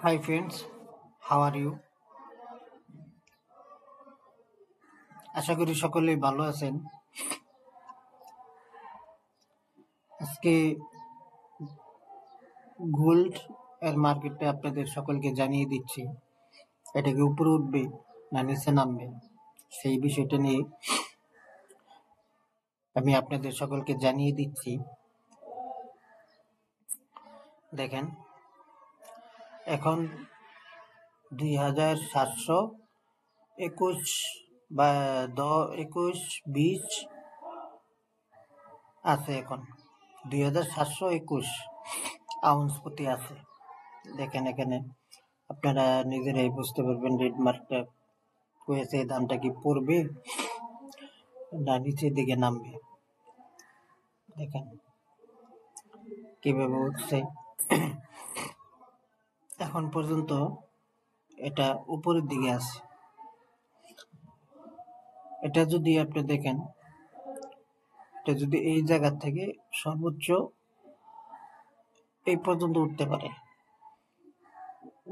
Hi friends, how are you? আশা করি সকলেই ভালো আছেন। আজকে গোল্ড এর মার্কেটে আপনাদের সকলকে জানিয়ে দিচ্ছি এটা কি উপরে উঠবে না নিচে নামবে, সেই বিষয়টা নিয়ে আমি আপনাদের সকলকে জানিয়ে দিচ্ছি। দেখেন, এখন 2721 বা 21-20 আছে। এখন 2721 আউন্স প্রতি আছে। দেখেন, এখানে আপনারা নিজেরাই বুঝতে পারবেন রেড মার্কটা হয়েছে, দামটা কি পড়বে না নিচের দিকে নামবে। দেখেন কিভাবে উঠছে। এখন পর্যন্ত এটা উপরের দিকে আছে। এটা যদি আপনি দেখেন, এটা যদি এই জায়গা থেকে সর্বোচ্চ এই পর্যন্ত উঠতে পারে,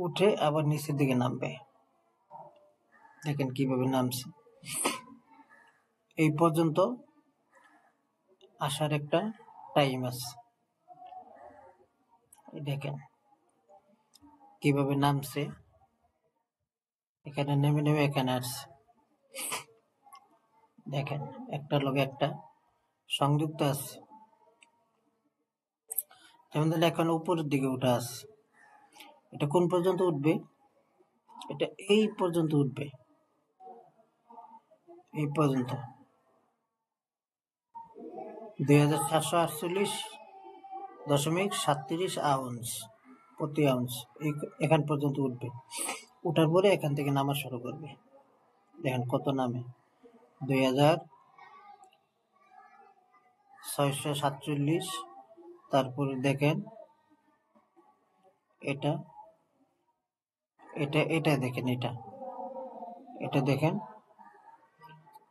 উঠে আবার নিচের দিকে নামবে। দেখেন কিভাবে নামছে। এই পর্যন্ত আসার একটা টাইম আছে। দেখেন কিভাবে নামছে, এখানে নেমে নেমে এখানে আসছে। দেখেন একটা লগে একটা সংযুক্ত আছে। যেমন এখন উপরের দিকে উঠে আসছে। এটা কোন পর্যন্ত উঠবে? এটা এই পর্যন্ত উঠবে, এই পর্যন্ত 2748.37 আউন্স প্রতি আউন্স এখান পর্যন্ত উঠবে। উঠার পরে এখান থেকে নামা শুরু করবে। দেখেন কত নামে, 2647। তারপরে দেখেন এটা এটা এটা দেখেন, এটা দেখেন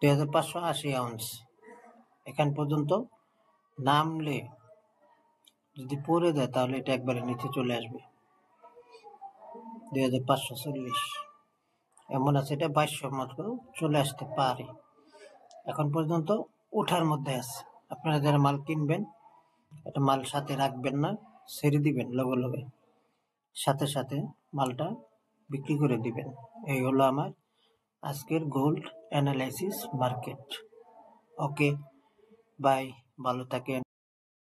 2580 আউন্স এখান পর্যন্ত নামলে যদি পড়ে দেয় তাহলে এটা একবারে নিচে চলে আসবে 2540। এমন আছে এটা 2200 মতো চলে আসতে পারে। এখন পর্যন্ত ওঠার মধ্যে আছে। আপনারা যারা মাল কিনবেন, এটা মাল সাথে রাখবেন না, ছেড়ে দিবেন লগে লগে, সাথে সাথে মালটা বিক্রি করে দিবেন। এই হলো আমার আজকের gold analysis market. Okay, bye, ভালো থাকেন।